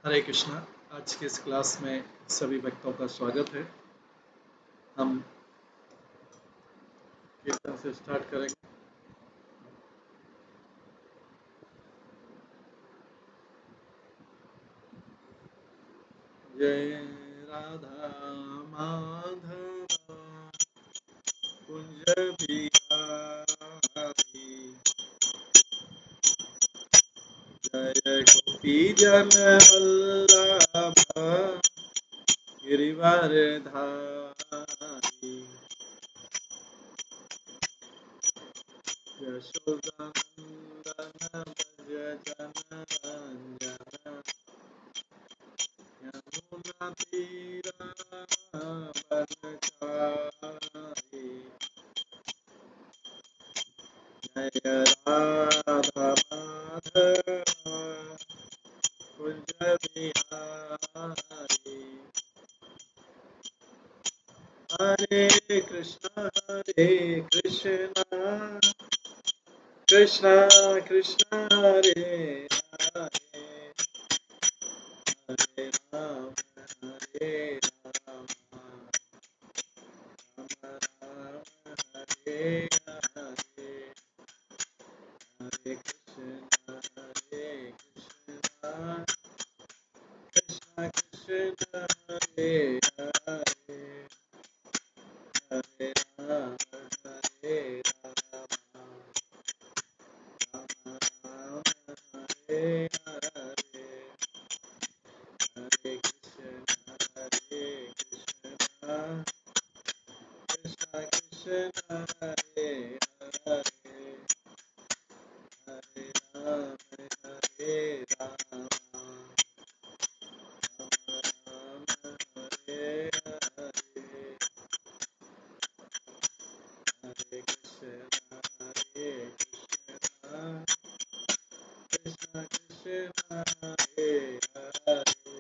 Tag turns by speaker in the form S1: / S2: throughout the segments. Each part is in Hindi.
S1: हरे कृष्णा। आज के इस क्लास में सभी भक्तों का स्वागत है। हम कीर्तन से स्टार्ट करेंगे। जय राधा माधव कुंज बिहारी, जय गोपी जन वल्लभ गिरिवरधारी, यशोदानंदन व्रज जनरंजन यमुना तीरावनचारी, जय राधा माधव कुंज बिहारी। हरे कृष्णा कृष्णा कृष्णा हरे हरे, हरे राम राम राम हरे हरे, हरे कृष्णा कृष्णा कृष्णा हरे हरे, हरे राम राम हरे हरे, हरे कृष्णा कृष्णा कृष्णा हरे हरे, हरे राम राम राम हरे हरे, हरे कृष्णा कृष्णा कृष्णा हरे हरे,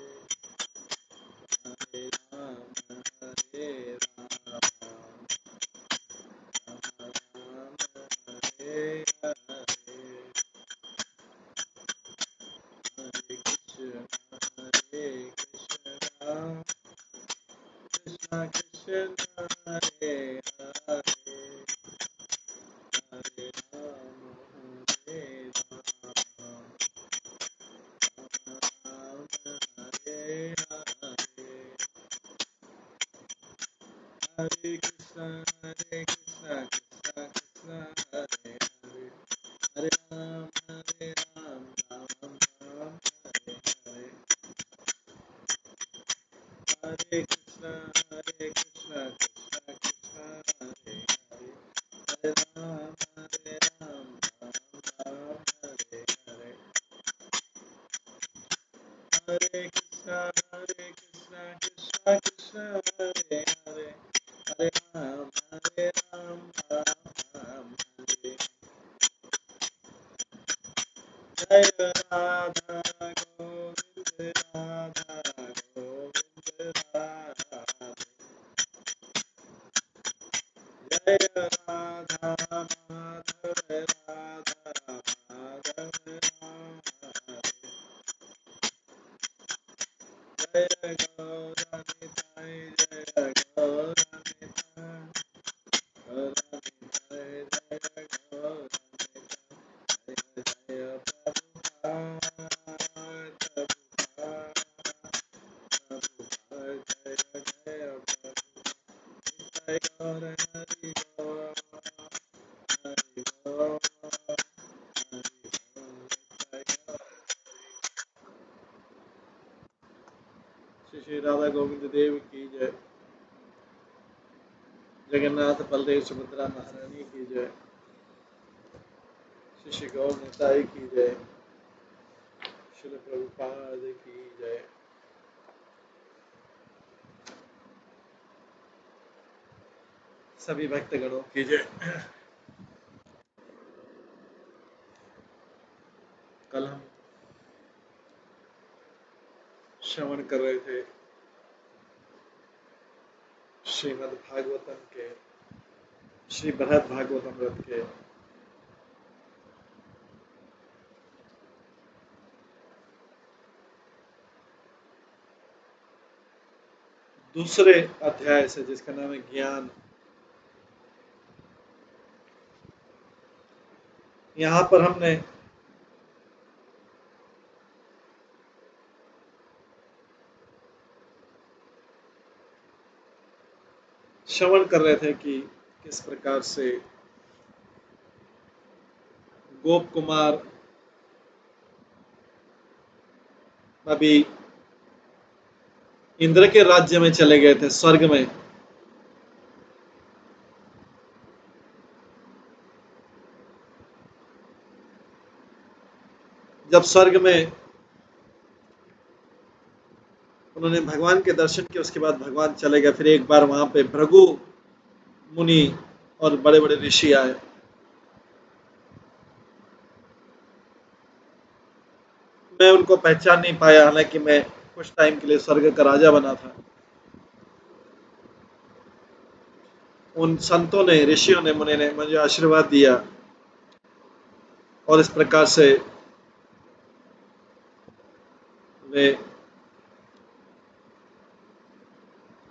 S1: हरे राम राम हरे हरे, हरे कृष्णा कृष्णा कृष्णा हरे हरे, हरे राम राम हरे हरे, हरे कृष्णा कृष्णा कृष्णा हरे हरे, हरे राम राम राम हरे हरे, हरे कृष्णा कृष्णा कृष्णा हरे हरे, हरे राम राम राम हरे हरे, हरे कृष्णा कृष्णा कृष्णा हरे हरे, हरे राम राम राम हरे, जय राधा गोविंद राधा गोविंद राधे, जय राधा माधव राधा माधव राधे, जय गौरनिताय जय गौरनिताय, गौरनिताय जय गौरनिताय, जय जय प्रभुपाद प्रभुपाद जय जय प्रभुपाद, जय गौर हरि गौर हरि गौर हरि गौर, जय गौर। श्री श्री राधा गोविंद देव की जय, जगन्नाथ बलदेव सुभद्रा महारानी की जय, श्री श्री गौर निताई की जय, श्रील प्रभुपाद की जय। सभी भक्तगणों की जय। कल हम श्रवण कर रहे थे श्रीमद् भागवतम के श्री बृहद भागवतम रथ के दूसरे अध्याय से, जिसका नाम है ज्ञान। यहाँ पर हमने श्रवण कर रहे थे कि किस प्रकार से गोप कुमार अभी इंद्र के राज्य में चले गए थे, स्वर्ग में। जब स्वर्ग में उन्होंने भगवान के दर्शन किए, उसके बाद भगवान चले गए। फिर एक बार वहां पे भृगु मुनि और बड़े बड़े ऋषि आए। मैं उनको पहचान नहीं पाया, हालांकि मैं कुछ टाइम के लिए स्वर्ग का राजा बना था। उन संतों ने, ऋषियों ने, मुनि ने मुझे आशीर्वाद दिया और इस प्रकार से वे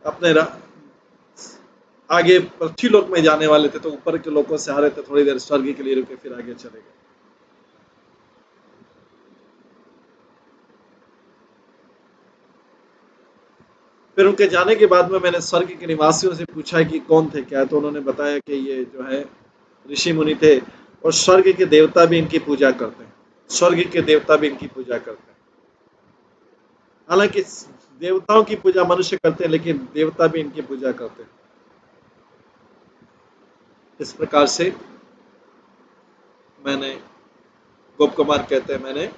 S1: अपने आगे पृथ्वी लोक में जाने वाले थे, तो ऊपर के लोगों से आ रहे थे, थोड़ी देर स्वर्ग के लिए रुके, फिर आगे चले गए। फिर उनके जाने के बाद में मैंने स्वर्ग के निवासियों से पूछा कि कौन थे, क्या है, तो उन्होंने बताया कि ये जो है ऋषि मुनि थे, और स्वर्ग के देवता भी इनकी पूजा करते हैं। स्वर्ग के देवता भी इनकी पूजा करते हैं। हालांकि देवताओं की पूजा मनुष्य करते हैं, लेकिन देवता भी इनकी पूजा करते हैं। इस प्रकार से मैंने, गोप कुमार कहते हैं, मैंने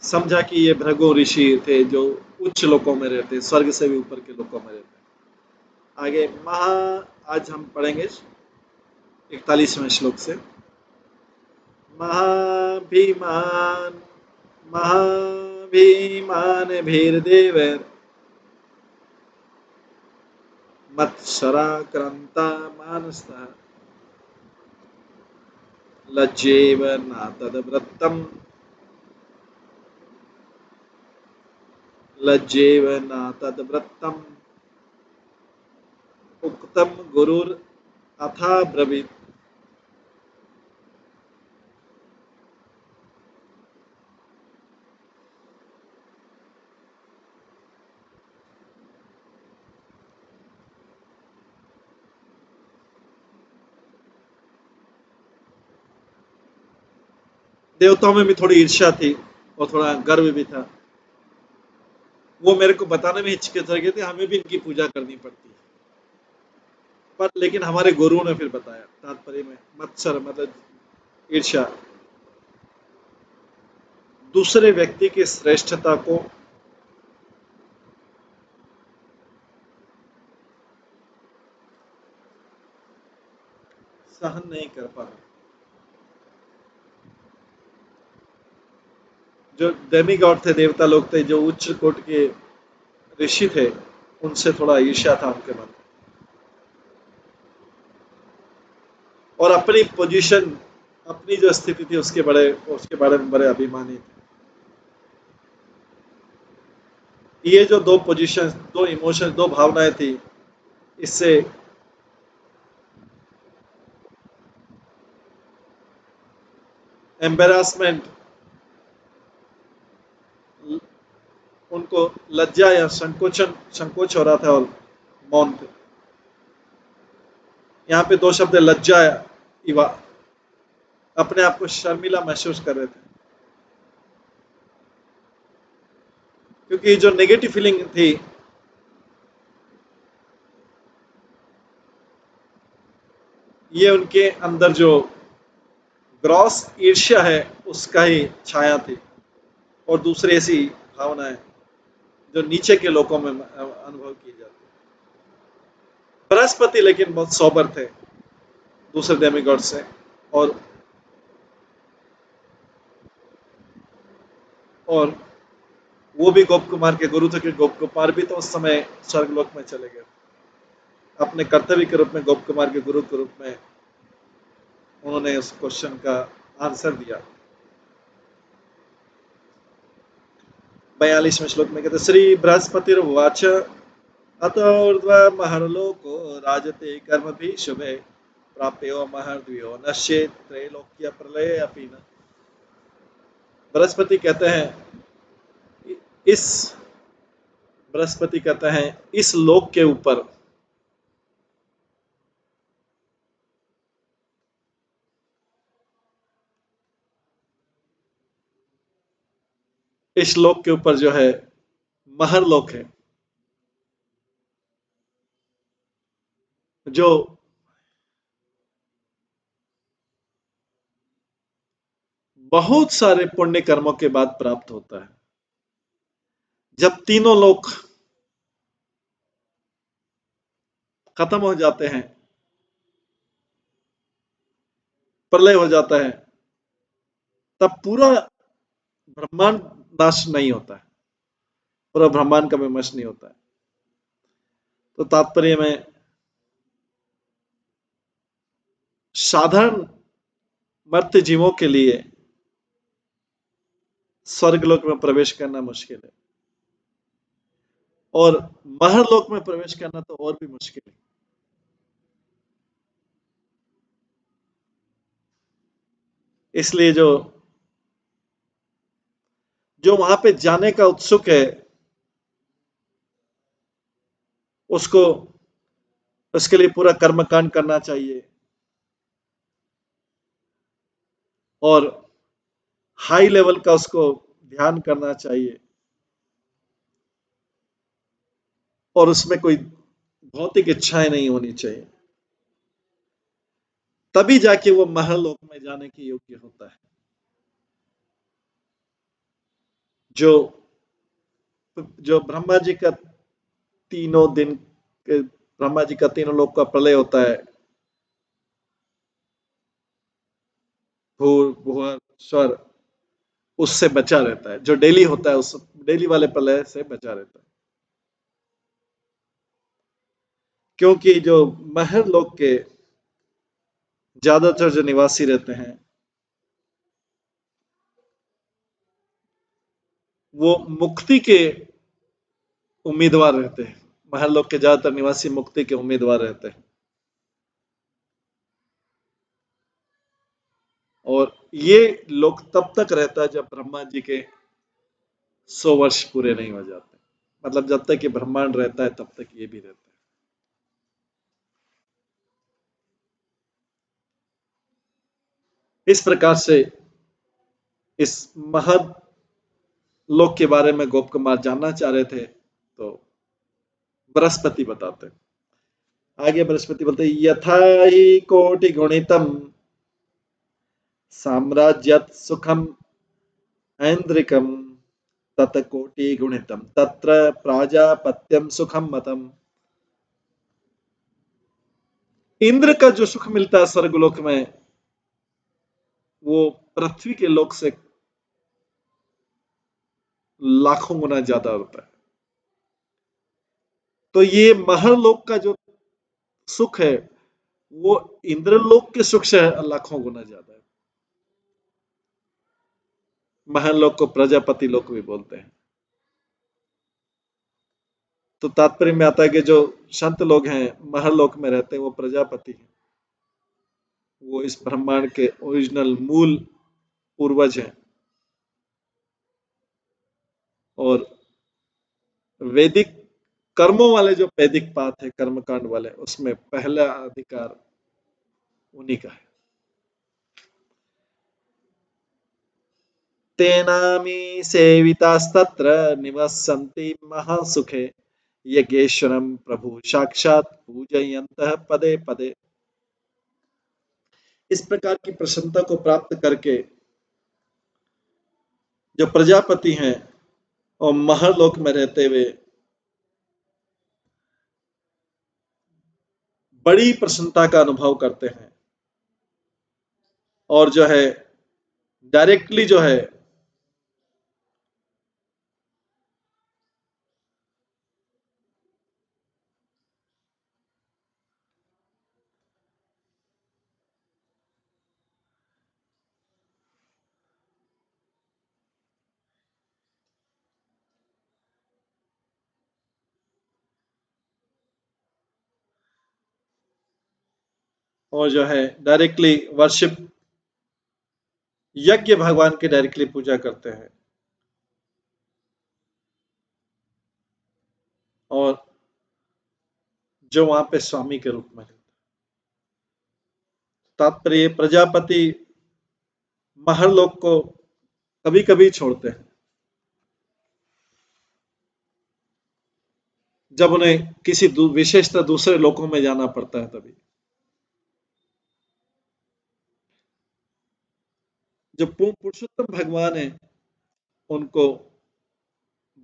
S1: समझा कि ये भृगु ऋषि थे जो उच्च लोकों में रहते, स्वर्ग से भी ऊपर के लोकों में रहते। आगे आज हम पढ़ेंगे 41वें श्लोक से। महाभिमान महाभिमान भीर्देवर मत्सराक्रांता मानसः लज्जेव न तद्व्रतम् लज्जेव न तद्व्रतम् उक्तम गुरुर अथा ब्रवीत। देवताओं में भी थोड़ी ईर्ष्या थी और थोड़ा गर्व भी था। वो मेरे को बताने में हिचकिचा रहे थे, हमें भी इनकी पूजा करनी पड़ती है। पर लेकिन हमारे गुरु ने फिर बताया, तात्पर्य में मत्सर मतलब ईर्ष्या, दूसरे व्यक्ति की श्रेष्ठता को सहन नहीं कर पाना। जो डेमिगॉड थे, देवता लोग थे, जो उच्च कोट के ऋषि थे, उनसे थोड़ा ईर्ष्या था उनके मन में, और अपनी पोजीशन, अपनी जो स्थिति थी उसके बारे में बड़े अभिमानी थे। ये जो दो पोजीशन, दो इमोशन, दो भावनाएं थी, इससे एम्बेरसमेंट, उनको लज्जा या संकोच हो रहा था, और मौन थे। यहाँ पे दो शब्द, लज्जा, इवा, अपने आप को शर्मिला महसूस कर रहे थे, क्योंकि जो नेगेटिव फीलिंग थी, ये उनके अंदर जो ग्रॉस ईर्ष्या है उसका ही छाया थी, और दूसरी ऐसी भावनाएं जो नीचे के लोगों में अनुभव की जाती। बृहस्पति लेकिन बहुत सोबर थे दूसरे डेमिगॉड से, और और वो भी गोप कुमार के गुरु थे, कि गोप कुमार भी तो उस समय स्वर्गलोक में चले गए। अपने कर्तव्य के रूप में, गोप कुमार के गुरु के रूप में, उन्होंने उस क्वेश्चन का आंसर दिया। 42वें श्लोक में कहते श्री बृहस्पतिर्वाच अतोर्ध्व महर्लोको राजते कर्म भी शुभे प्राप्यो महर्द्वियो नश्येत् त्रैलोक्य प्रलय अपि न। बृहस्पति कहते हैं इस बृहस्पति कहते हैं इस लोक के ऊपर इस लोक के ऊपर जो है महरलोक है, जो बहुत सारे पुण्य कर्मों के बाद प्राप्त होता है। जब तीनों लोक खत्म हो जाते हैं, प्रलय हो जाता है, तब पूरा ब्रह्मांड नाश नहीं होता है, पूरा ब्रह्मांड का विमर्श नहीं होता है। तो तात्पर्य में साधारण मर्त्य जीवों के लिए स्वर्गलोक में प्रवेश करना मुश्किल है, और महरलोक में प्रवेश करना तो और भी मुश्किल है। इसलिए जो जो वहां पे जाने का उत्सुक है, उसको उसके लिए पूरा कर्मकांड करना चाहिए और हाई लेवल का उसको ध्यान करना चाहिए, और उसमें कोई भौतिक इच्छाएं नहीं होनी चाहिए, तभी जाके वो महरलोक में जाने के योग्य होता है। जो जो ब्रह्मा जी का तीनों दिन ब्रह्मा जी का तीनों लोक का प्रलय होता है, भूर भुवर स्वर, उससे बचा रहता है। जो डेली होता है उस डेली वाले प्रलय से बचा रहता है, क्योंकि जो महर लोक के ज्यादातर जो निवासी रहते हैं वो मुक्ति के उम्मीदवार रहते हैं। महर लोक के ज्यादातर निवासी मुक्ति के उम्मीदवार रहते हैं, और ये लोक तब तक रहता है जब ब्रह्मा जी के 100 वर्ष पूरे नहीं हो जाते। मतलब जब तक ये ब्रह्मांड रहता है तब तक ये भी रहता है। इस प्रकार से इस महद लोक के बारे में गोप कुमार जानना चाह रहे थे, तो बृहस्पति बताते हैं। आगे बृहस्पति बोलते यथा ही कोटि गुणितम साम्राज्यत सुखम ऐन्द्रिकम तत कोटि गुणितम तत्र प्राजापत्यम सुखम मतम। इंद्र का जो सुख मिलता है स्वर्गलोक में, वो पृथ्वी के लोक से लाखों गुना ज्यादा होता है। तो ये महरलोक का जो सुख है वो इंद्रलोक के सुख से लाखों गुना ज्यादा है। महरलोक को प्रजापति लोक भी बोलते हैं। तो तात्पर्य में आता है कि जो संत लोग हैं महरलोक में रहते हैं वो प्रजापति हैं, वो इस ब्रह्मांड के ओरिजिनल मूल पूर्वज हैं, और वैदिक कर्मों वाले जो वैदिक पाठ है कर्मकांड वाले, उसमें पहला अधिकार उन्हीं का है। तेनामी सेवितास्तत्र निवसन्ति महासुखे यज्ञेश्वरम प्रभु साक्षात पूजयन्तः पदे पदे। इस प्रकार की प्रसन्नता को प्राप्त करके जो प्रजापति हैं और महरलोक में रहते हुए बड़ी प्रसन्नता का अनुभव करते हैं, और जो है डायरेक्टली जो है और जो है डायरेक्टली वर्शिप, यज्ञ भगवान की डायरेक्टली पूजा करते हैं। और जो वहां पे स्वामी के रूप में रहते हैं। तात्पर्य प्रजापति महर लोक को कभी कभी छोड़ते हैं, जब उन्हें किसी विशेषतः दूसरे लोकों में जाना पड़ता है तभी। जो पुरुषोत्तम भगवान है उनको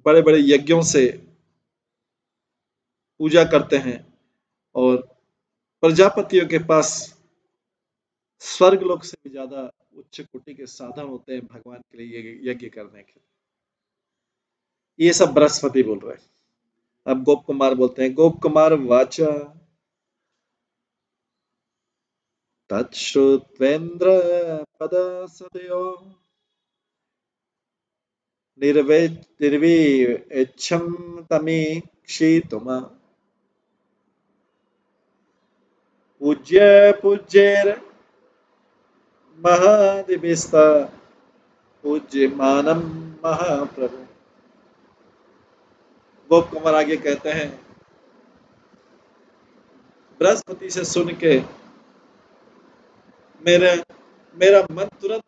S1: बड़े बड़े यज्ञों से पूजा करते हैं, और प्रजापतियों के पास स्वर्ग लोक से भी ज्यादा उच्च कोटि के साधन होते हैं भगवान के लिए यज्ञ करने के। ये सब बृहस्पति बोल रहे हैं। अब गोप कुमार बोलते हैं, गोप कुमार वाचा तच्छ्रुत्वेन्द्र पदसतयो निर्विच्छम तमीक्षितुम पूज्य पूज्येर महादिविस्ता पूज्यमानम महाप्रभु। गोप कुमार आगे कहते हैं, बृहस्पति से सुन के मेरे मेरा मन तुरंत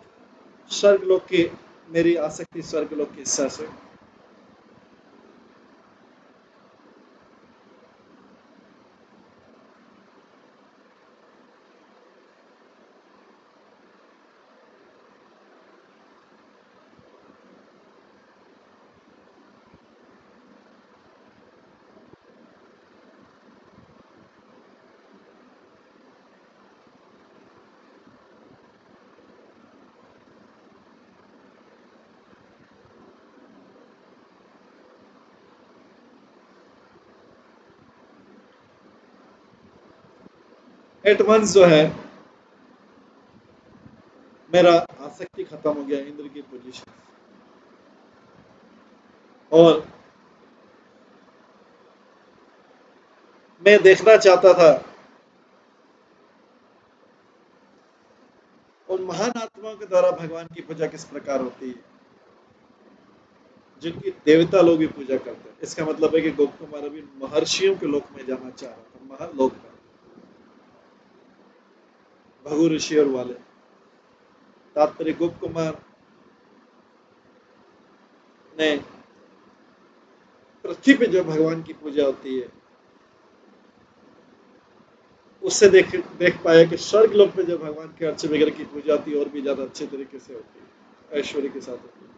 S1: स्वर्गलोक की, मेरी आसक्ति स्वर्गलोक की इच्छा से एट वंस जो है मेरा आसक्ति खत्म हो गया इंद्र की पोजीशन, और मैं देखना चाहता था उन महान आत्माओं के द्वारा भगवान की पूजा किस प्रकार होती है, जिनकी देवता लोग भी पूजा करते हैं। इसका मतलब है कि गोप कुमार अभी महर्षियों के लोक में जाना चाह रहा था, महान लोक में, भगु ऋषि और वाले। तात्पर्य गोप कुमार ने पृथ्वी पे जो भगवान की पूजा होती है उससे देख पाया कि स्वर्ग लोक में जो भगवान के अर्च वगैरह की पूजा होती है और भी ज्यादा अच्छे तरीके से होती है, ऐश्वर्य के साथ होती है।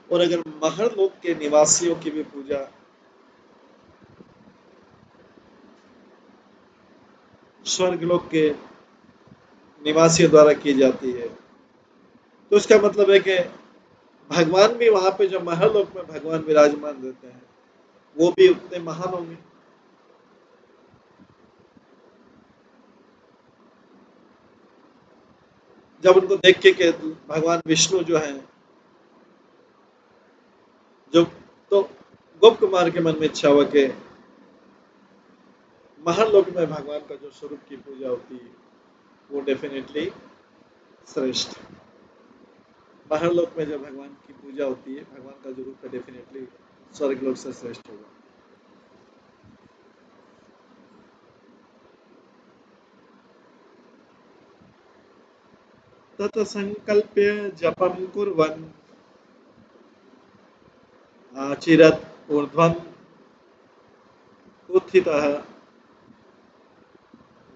S1: और अगर महर लोक के निवासियों की भी पूजा स्वर्ग लोक के निवासियों द्वारा की जाती है, तो इसका मतलब है कि भगवान भी वहां पे जो महर लोक में भगवान विराजमान रहते हैं वो भी उतने महान होंगे। जब उनको देख के भगवान विष्णु जो है, जो तो गोप कुमार के मन में इच्छा हुआ कि महर लोक में भगवान का जो स्वरूप की पूजा होती है वो डेफिनेटली श्रेष्ठ। महर लोक में जब भगवान की पूजा होती है, भगवान का जो रूप है डेफिनेटली स्वर्ग लोक से श्रेष्ठ होगा। तत संकल्प्य जपम कुर्वन् आचिरत् ऊर्ध्वम् उत्थितः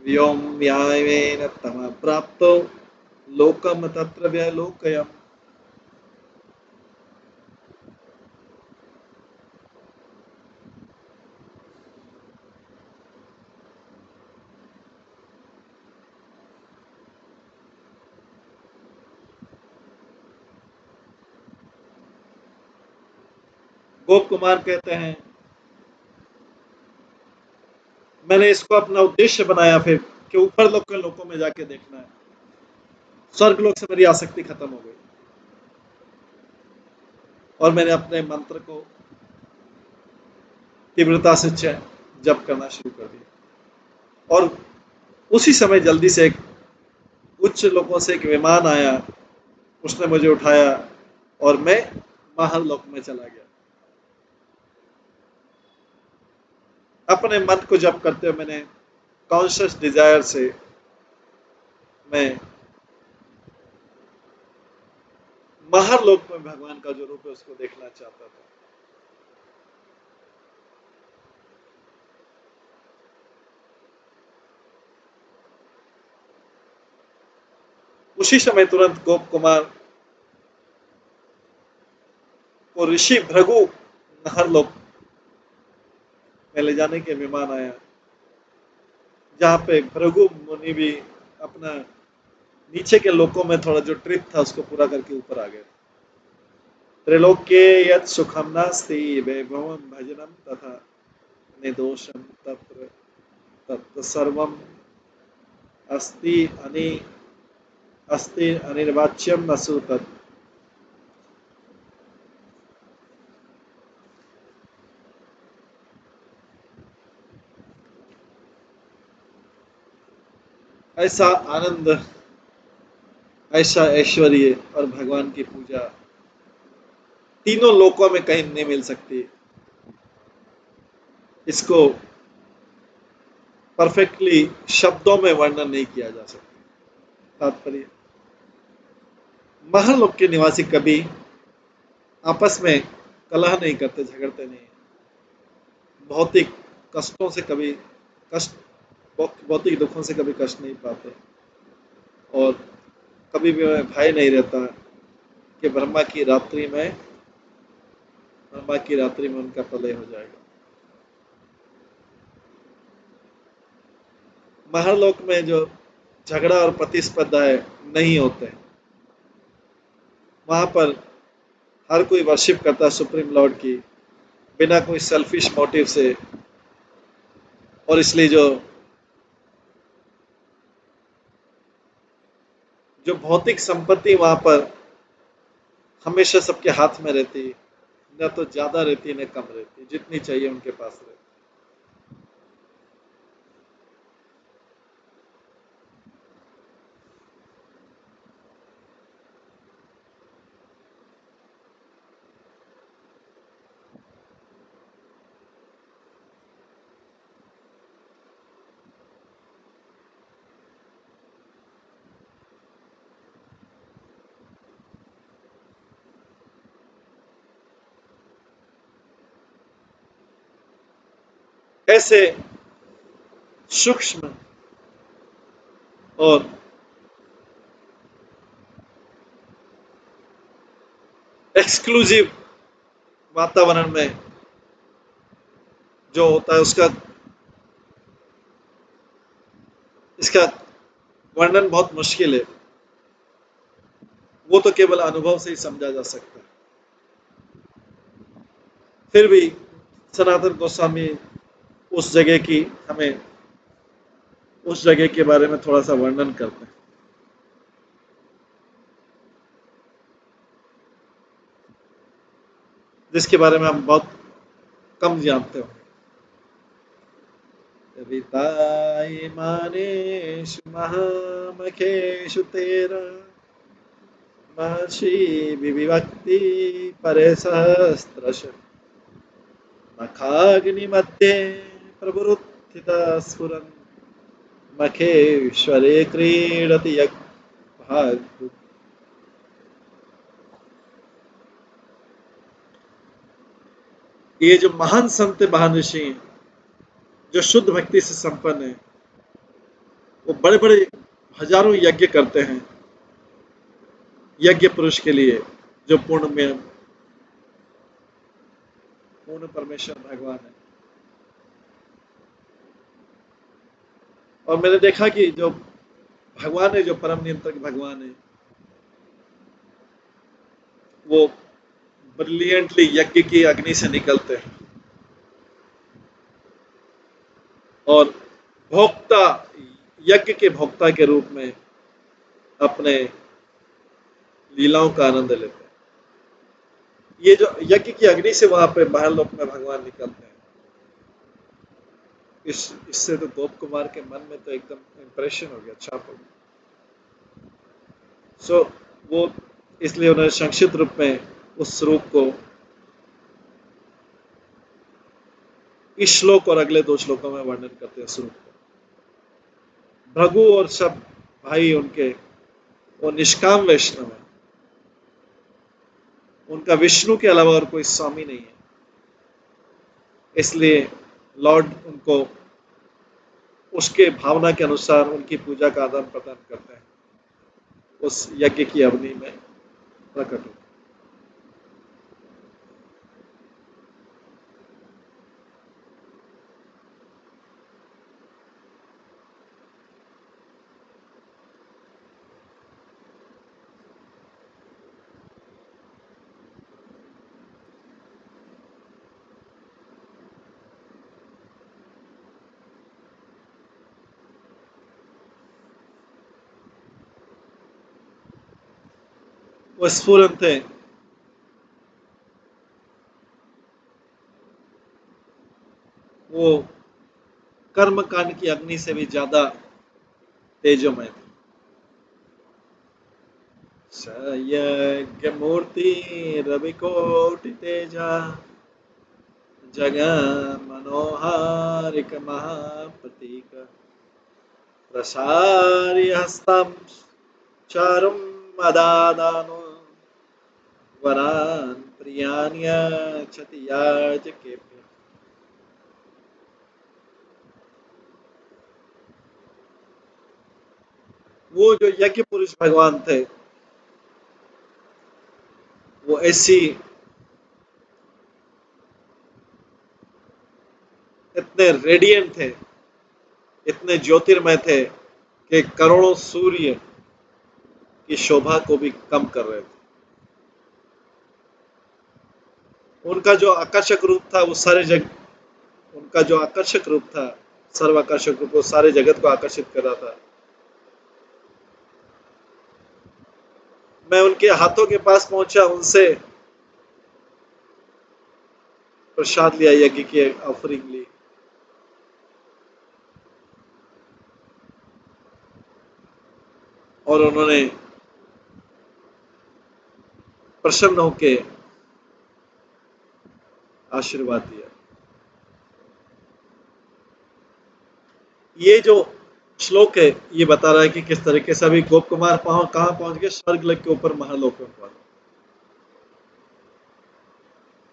S1: व्योम्यायेन तम प्राप्तो लोकम तत्र व्यलोकयम्। गोप कुमार कहते हैं, मैंने इसको अपना उद्देश्य बनाया फिर कि ऊपर लोक के लोकों में जाके देखना है। स्वर्ग लोक से मेरी आसक्ति खत्म हो गई और मैंने अपने मंत्र को तीव्रता से जप करना शुरू कर दिया। और उसी समय जल्दी से एक उच्च लोगों से एक विमान आया, उसने मुझे उठाया और मैं महल लोक में चला गया। अपने मन को जप करते हुए मैंने कॉन्शियस डिजायर से मैं महल लोक में भगवान का जो रूप है उसको देखना चाहता था। उसी समय तुरंत गोप कुमार को ऋषि भृगु महल लोक में ले जाने के विमान आया, जहाँ पे भृगु मुनि भी अपना नीचे के लोकों में थोड़ा जो ट्रिप था उसको पूरा करके ऊपर आ गए। त्रैलोक्ये यत् सुखम नास्ति वैभवं भजनम तथा निर्दोषम तत्र तत् सर्वम अस्ति अनि अस्ति अनिर्वाच्यम असु तत्। ऐसा आनंद, ऐसा ऐश्वर्य और भगवान की पूजा तीनों लोकों में कहीं नहीं मिल सकती। इसको परफेक्टली शब्दों में वर्णन नहीं किया जा सकता। तात्पर्य, महलोक के निवासी कभी आपस में कलह नहीं करते, झगड़ते नहीं, भौतिक कष्टों से कभी कष्ट भौतिक दुखों से कभी कष्ट नहीं पाते, और कभी भी भय नहीं रहता कि ब्रह्मा की रात्रि में उनका प्रलय हो जाएगा। महलोक में जो झगड़ा और प्रतिस्पर्धाएं नहीं होते, वहां पर हर कोई वर्शिप करता है सुप्रीम लॉर्ड की, बिना कोई सेल्फिश मोटिव से। और इसलिए जो जो भौतिक संपत्ति वहां पर हमेशा सबके हाथ में रहती, न तो ज्यादा रहती न कम रहती, जितनी चाहिए उनके पास रहती। ऐसे सूक्ष्म और एक्सक्लूसिव वातावरण में जो होता है उसका इसका वर्णन बहुत मुश्किल है। वो तो केवल अनुभव से ही समझा जा सकता है। फिर भी सनातन गोस्वामी उस जगह की हमें उस जगह के बारे में थोड़ा सा वर्णन करते हैं, जिसके बारे में हम बहुत कम जानते हो। विताय मानेषु महामखेषु तेरा महर्षि विविभक्ति परे सहस्त्रश मखाग्नि मध्ये प्रवृत्थिता स्फुरन् मखेश्वरे क्रीडति यज्ञ भाग। ये जो महान संत महान ऋषि हैं, जो शुद्ध भक्ति से संपन्न है, वो बड़े बड़े हजारों यज्ञ करते हैं यज्ञ पुरुष के लिए, जो पूर्ण परमेश्वर भगवान है। और मैंने देखा कि जो भगवान है, जो परम नियंत्रक भगवान है, वो ब्रिलियंटली यज्ञ की अग्नि से निकलते हैं और भोक्ता यज्ञ के भोक्ता के रूप में अपने लीलाओं का आनंद लेते हैं। ये जो यज्ञ की अग्नि से वहां पे महल लोक में भगवान निकलते हैं, इससे तो गोप कुमार के मन में तो एकदम इम्प्रेशन हो गया, छाप हो गया। सो वो इसलिए उन्होंने संक्षिप्त रूप में उस रूप को इस श्लोक और अगले 2 श्लोकों में वर्णन करते हैं। स्वरूप को भृगु और सब भाई उनके वो निष्काम वैष्णव है, उनका विष्णु के अलावा और कोई स्वामी नहीं है, इसलिए लॉर्ड उनको उसके भावना के अनुसार उनकी पूजा का आदान प्रदान करते हैं, उस यज्ञ की अवधि में प्रकट हो। वो स्फुरंत है, वो कर्म कांड की अग्नि से भी ज्यादा तेजोमय थे। सयज्ञ मूर्ति रवि कोटि तेजा जगन मनोहारिक महाप्रतीक प्रसार्य हस्तं चारुं मदादानो वरान् प्रियान्यक्षति याजकेभ्यः। वो जो यज्ञ पुरुष भगवान थे, वो ऐसी इतने रेडियंट थे, इतने ज्योतिर्मय थे कि करोड़ों सूर्य की शोभा को भी कम कर रहे थे। उनका जो आकर्षक रूप था वो उनका जो आकर्षक रूप था, सर्व आकर्षक रूप, वो सारे जगत को आकर्षित कर रहा था। मैं उनके हाथों के पास पहुंचा, उनसे प्रसाद लिया, यज्ञ की ऑफरिंग ली, और उन्होंने प्रसन्न होकर आशीर्वाद दिया। ये जो श्लोक है ये बता रहा है कि किस तरीके से अभी गोप कुमार कहाँ पहुंच गए, स्वर्ग लोक के ऊपर महालोक में पहुंच।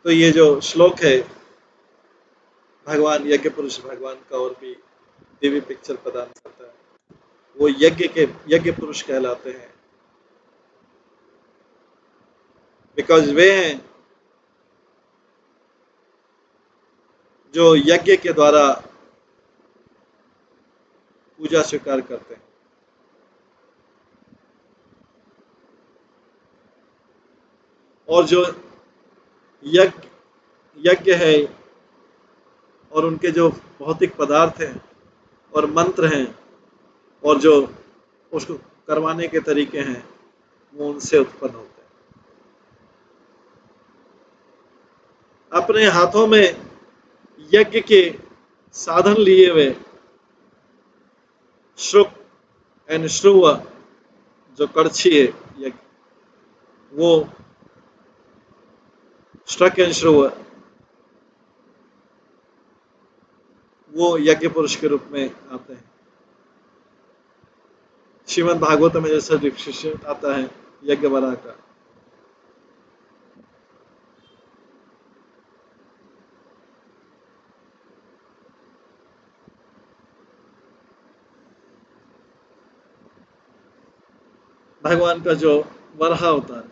S1: तो ये जो श्लोक है भगवान यज्ञ पुरुष भगवान का और भी दिव्य पिक्चर प्रदान करता है। वो यज्ञ पुरुष कहलाते हैं बिकॉज वे हैं जो यज्ञ के द्वारा पूजा स्वीकार करते हैं। और जो यज्ञ यज्ञ है और उनके जो भौतिक पदार्थ हैं और मंत्र हैं और जो उसको करवाने के तरीके हैं वो उनसे उत्पन्न होते हैं। अपने हाथों में यज्ञ के साधन लिए हुए श्रुक एंड श्रुव, जो कड़छी है यज्ञ, वो श्रक एंड श्रुव, वो यज्ञ पुरुष के रूप में आते हैं। श्रीमद् भागवत में जैसा डिस्क्रिप्शन आता है यज्ञ वरा का, भगवान का जो वरहा होता है,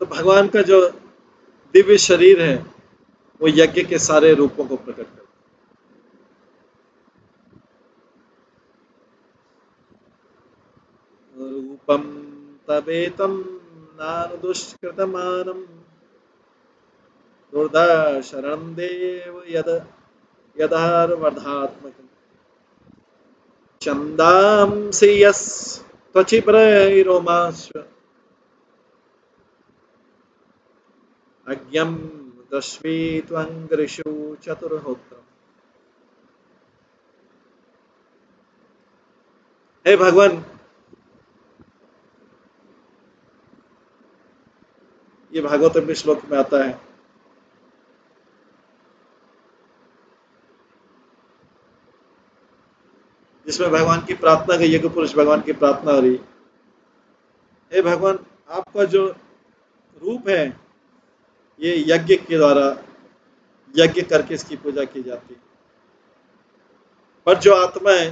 S1: तो भगवान का जो दिव्य शरीर है वो यज्ञ के सारे रूपों को प्रकट करता है। रूपम तवेतम नानुदुष्कृतमानम दुर्दर्शनं देव यद यदार्वधात्मकम् छन्दांसि यस्त्वचिप्रैरोमाश्व अज्ञं दस्वी त्वंग्रिषु चतुर्होत्रम्। हे भगवान, ये भागवत में श्लोक में आता है, जिसमें भगवान की प्रार्थना का यज्ञ पुरुष भगवान की प्रार्थना हो रही। हे भगवान, आपका जो रूप है ये यज्ञ के द्वारा यज्ञ करके इसकी पूजा की जाती है, पर जो आत्माएं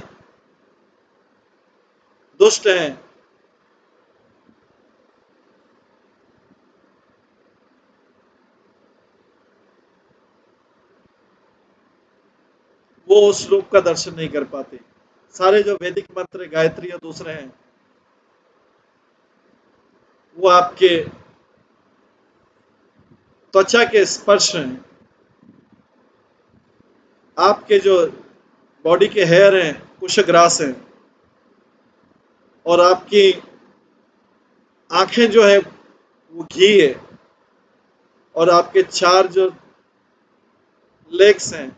S1: दुष्ट हैं वो उस रूप का दर्शन नहीं कर पाते। सारे जो वैदिक मंत्र गायत्री और दूसरे हैं वो आपके त्वचा के स्पर्श हैं, आपके जो बॉडी के हेयर हैं कुशग्रास हैं, और आपकी आंखें जो है वो घी है, और आपके चार जो लेग्स हैं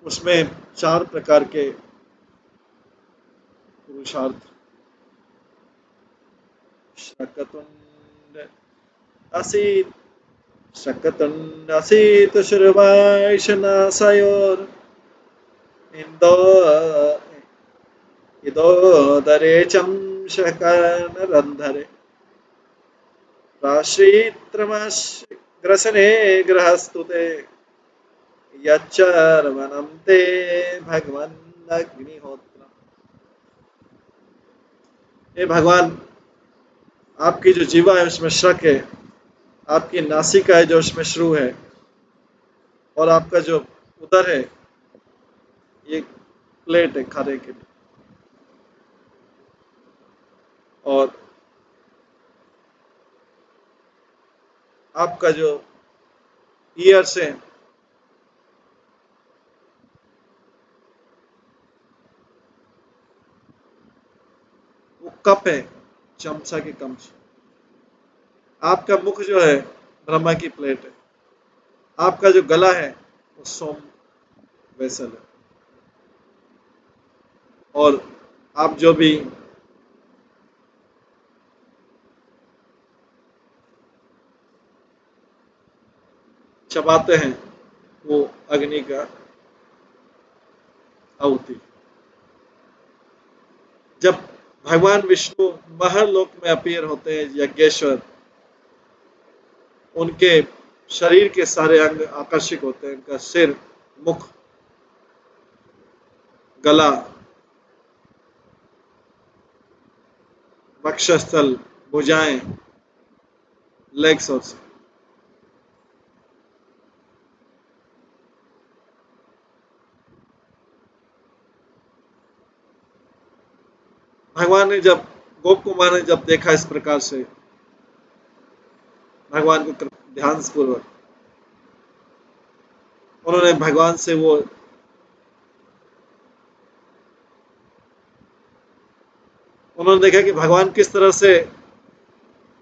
S1: उसमें चार प्रकार के पुरुषार्थ। शकतुंड असीत शकतुंड असीत शुरवाइशनासयोर इंदो इदोदरे चं शकनरंधरे प्राश्रित्रमग्रसने गृहस्तुते यच्चर्वणं ते भगवन् अग्निहोत्रम्। हे भगवान, आपकी जो जीवा है उसमें शक है, आपकी नासिका है जो उसमें श्रु है, और आपका जो उदर है ये प्लेट है खाने के लिए, और आपका जो ईयर्स है वो कप है, चमचा के कम। आपका मुख जो है ब्रह्मा की प्लेट है, आपका जो गला है वो सोम वेसल है, और आप जो भी चबाते हैं वो अग्नि का आहुति। जब भगवान विष्णु महलोक में अपीयर होते हैं यज्ञेश्वर, उनके शरीर के सारे अंग आकर्षित होते हैं, उनका सिर, मुख, गला, वक्षस्थल, भुजाएं, लेग्स, और भगवान ने जब गोप कुमार ने जब देखा इस प्रकार से भगवान को ध्यान पूर्वक, उन्होंने भगवान से वो उन्होंने देखा कि भगवान किस तरह से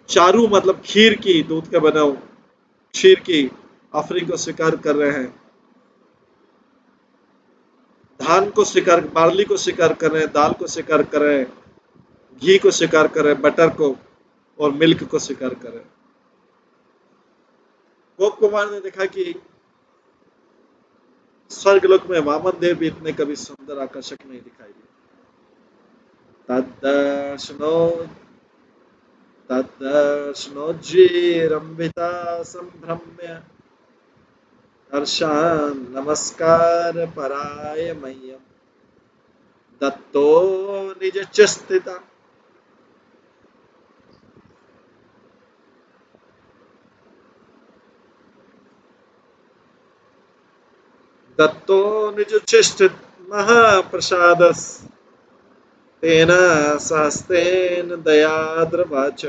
S1: चारू मतलब खीर की, दूध का बना खीर की ऑफरिंग को स्वीकार कर रहे हैं, धान को स्वीकार, बार्ली को स्वीकार कर रहे हैं, दाल को स्वीकार कर रहे हैं, घी को स्वीकार कर रहे हैं, बटर को और मिल्क को स्वीकार कर रहे हैं। गोप कुमार ने देखा कि स्वर्गलोक में वामन देव भी इतने कभी सुंदर आकर्षक नहीं दिखाई दिए। तद्दर्शनो तद्दर्शनोज्जीरंभिता संभ्रम्य हर्षान् नमस्कार पराय मह्यम दत्तो निज च स्थिता। दत्तो निज च स्थित महाप्रसादस तेन सहस्तेन दयाद्रवाच।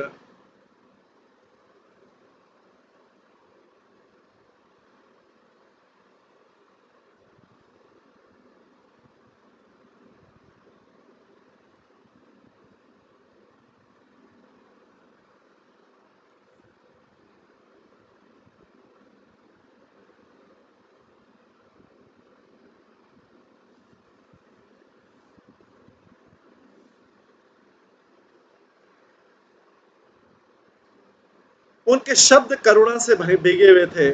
S1: उनके शब्द करुणा से भीगे हुए थे।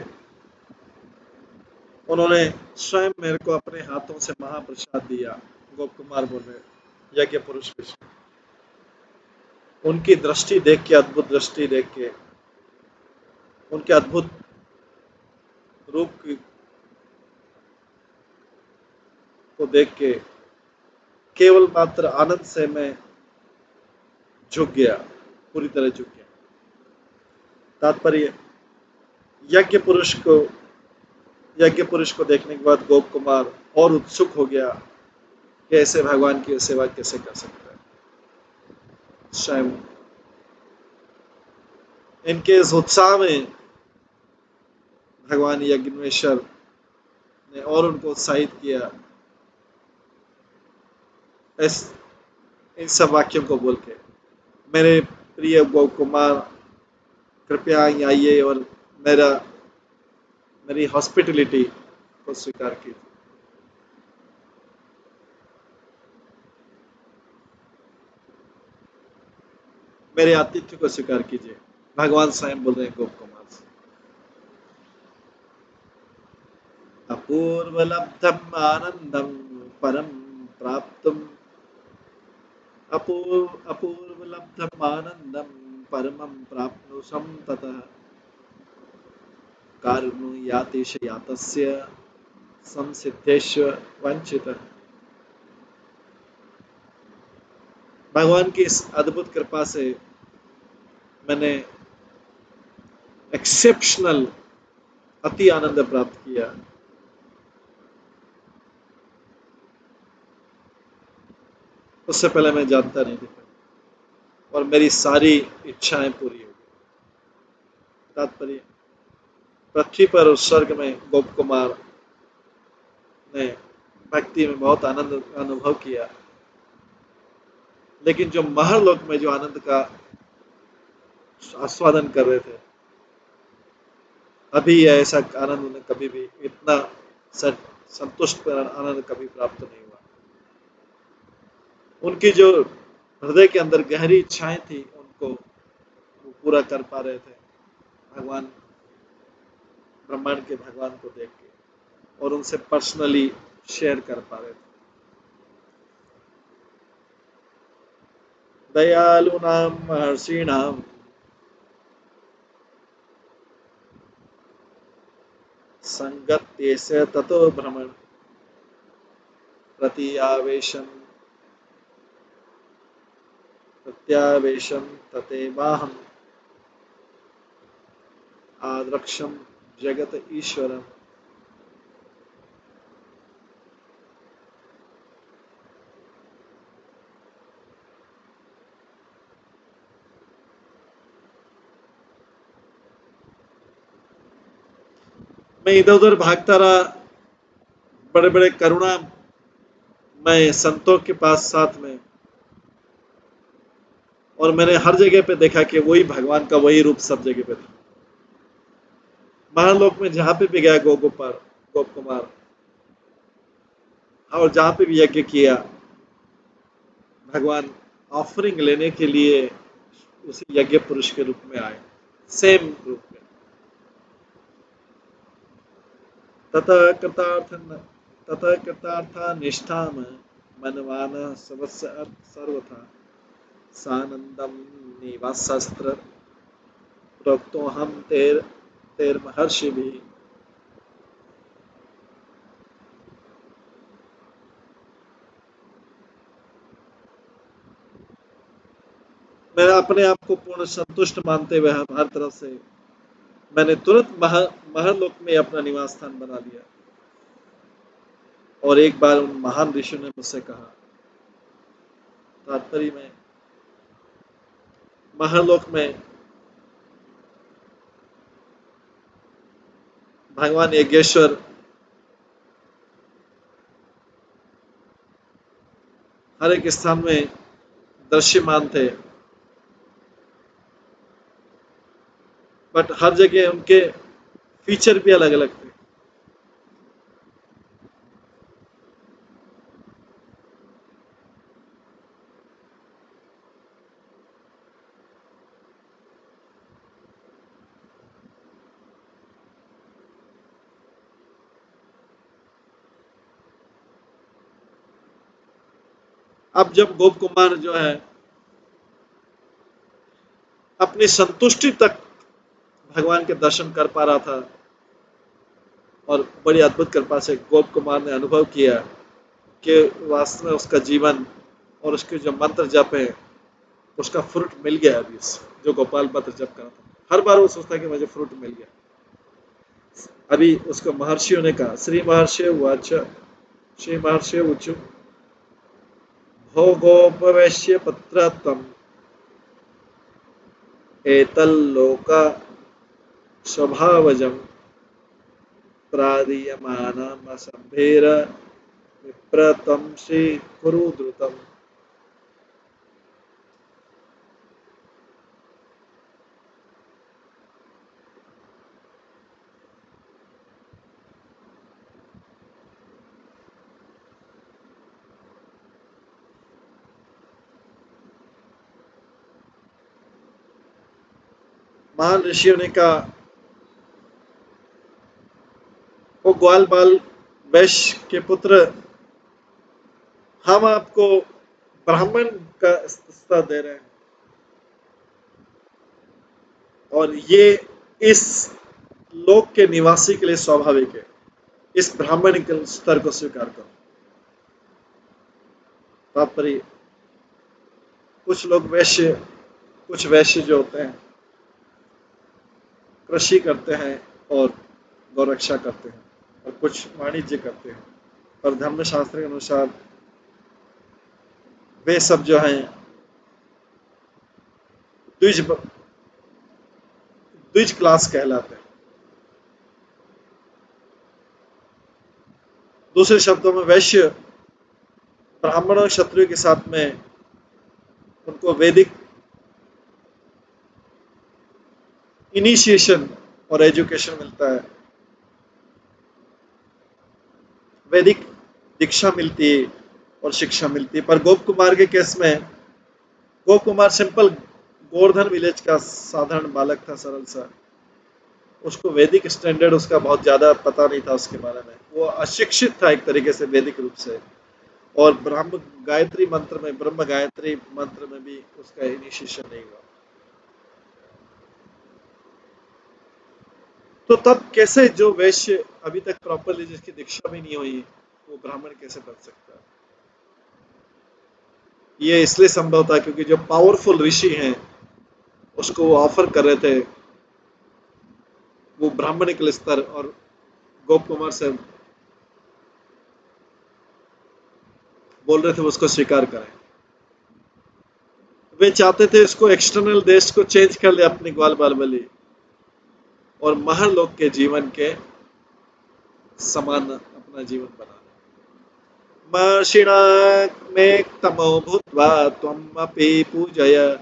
S1: उन्होंने स्वयं मेरे को अपने हाथों से महाप्रसाद दिया। गोप कुमार बोले, यज्ञ पुरुष विष्णु, उनकी दृष्टि देख के, अद्भुत दृष्टि देख के, उनके अद्भुत रूप को देख के केवल मात्र आनंद से मैं झुक गया, पूरी तरह झुक गया। तात्पर्य, यज्ञ पुरुष को यज्ञ पुरुष को देखने के बाद गोप कुमार और उत्सुक हो गया कि ऐसे भगवान की सेवा कैसे कर सकता है। स्वयं इनके इस उत्साह में भगवान यज्ञेश्वर ने और उनको उत्साहित किया इस इन सब वाक्यों को बोल के, मेरे प्रिय गोप कुमार, कृपया यहाँ आइए और मेरी हॉस्पिटलिटी को स्वीकार कीजिए। मेरे आतिथ्य को स्वीकार कीजिए। भगवान स्वयं बोल रहे हैं गोप कुमार से। अपूर्व लब्धम आनंदम परम प्राप्तुम, अपूर्व लब्धम आनंदम परमं प्राप्नुषं ततः कारुण्यातिश यातस्य संसिद्धेश्व वंचितः। भगवान की इस अद्भुत कृपा से मैंने एक्सेप्शनल अति आनंद प्राप्त किया। उससे पहले मैं जानता नहीं था और मेरी सारी इच्छाएं पूरी हो गई। तात्पर्य, पृथ्वी पर उस स्वर्ग में गोप कुमार ने भक्ति में बहुत आनंद अनुभव किया, लेकिन जो महरलोक में जो आनंद का आस्वादन कर रहे थे, अभी ऐसा आनंद उन्हें कभी भी इतना संतुष्ट आनंद कभी प्राप्त नहीं हुआ। उनकी जो हृदय के अंदर गहरी इच्छाएं थी, उनको वो पूरा कर पा रहे थे भगवान, ब्रह्मांड के भगवान को देख के, और उनसे पर्सनली शेयर कर पा रहे थे। दयालुनां महर्षिणां संगत्यस्य ततो भ्रमण प्रत्यावेशं ततेवाहम् आद्रक्षं जगत ईश्वरम्। मैं इधर उधर भागता रहा, बड़े बड़े करुणा मैं संतों के पास साथ में, और मैंने हर जगह पे देखा कि वही भगवान का वही रूप सब जगह पे था। महालोक में जहां पे भी गया गोप कुमार, और जहां पे भी यज्ञ किया, भगवान ऑफरिंग लेने के लिए उसी यज्ञ पुरुष के रूप में आए, सेम रूप में। ततः कृतार्थ निष्ठाम मनवान सर्वथा सानंदम निवासस्त्र प्रोक्तो हम तेर महर्षि भी। मैं अपने आप को पूर्ण संतुष्ट मानते हुए हर तरफ से मैंने तुरंत महरलोक में अपना निवास स्थान बना लिया। और एक बार उन महान ऋषियों ने मुझसे कहा, तात्पर्य में महरलोक में भगवान यज्ञेश्वर हर एक स्थान में दृश्यमान थे, बट हर जगह उनके फीचर भी अलग अलग थे। अब जब गोप कुमार जो है अपनी संतुष्टि तक भगवान के दर्शन कर पा रहा था और बड़ी अद्भुत कृपा से गोप कुमार ने अनुभव किया कि वास्तव में उसका जीवन और उसके जो मंत्र जप है उसका फ्रूट मिल गया अभी जो गोपाल मंत्र जप करा था। हर बार वो सोचता है कि मुझे फ्रूट मिल गया। अभी उसको महर्षियों ने कहा, श्री महर्षि उवाच, श्री महर्षि उचु भोगोपवेश्य पत्र तम एतल्लोक स्वभावजम प्रादीयमानमसम्भेर विप्रतम श्री कुरु द्रुतम। महान ऋषियों ने कहा, वो ग्वाल बाल वैश्य के पुत्र, हम आपको ब्राह्मण का स्तर दे रहे हैं और ये इस लोक के निवासी के लिए स्वाभाविक है। इस ब्राह्मण के स्तर को स्वीकार करो। तात्पर्य, कुछ लोग वैश्य, कुछ वैश्य जो होते हैं कृषि करते हैं और गौरक्षा करते हैं और कुछ वाणिज्य करते हैं, और धर्मशास्त्र के अनुसार वे सब जो हैं द्विज द्विज क्लास कहलाते हैं। दूसरे शब्दों में वैश्य ब्राह्मण और क्षत्रिय के साथ में उनको वैदिक इनिशिएशन और एजुकेशन मिलता है, वैदिक दीक्षा मिलती है और शिक्षा मिलती है। पर गोप कुमार के केस में, गोप कुमार सिंपल गोवर्धन विलेज का साधारण बालक था, सरल सा। उसको वैदिक स्टैंडर्ड उसका बहुत ज्यादा पता नहीं था उसके बारे में। वो अशिक्षित था एक तरीके से वैदिक रूप से, और ब्रह्म गायत्री मंत्र में, ब्रह्म गायत्री मंत्र में भी उसका इनिशिएशन नहीं हुआ। तो तब कैसे जो वैश्य अभी तक प्रॉपरली जिसकी दीक्षा भी नहीं हुई वो ब्राह्मण कैसे बन सकता है? ये इसलिए संभव था क्योंकि जो पावरफुल ऋषि हैं उसको वो ऑफर कर रहे थे, वो ब्राह्मणिक स्तर, और गोप कुमार से बोल रहे थे वो उसको स्वीकार करें। वे चाहते थे इसको एक्सटर्नल देश को चेंज कर ले अपनी ग्वाल बाल बली और महर्लोक के जीवन के समान अपना जीवन बना ले। महर्षिणा मे तमो भूत्वा त्वमपि पूजय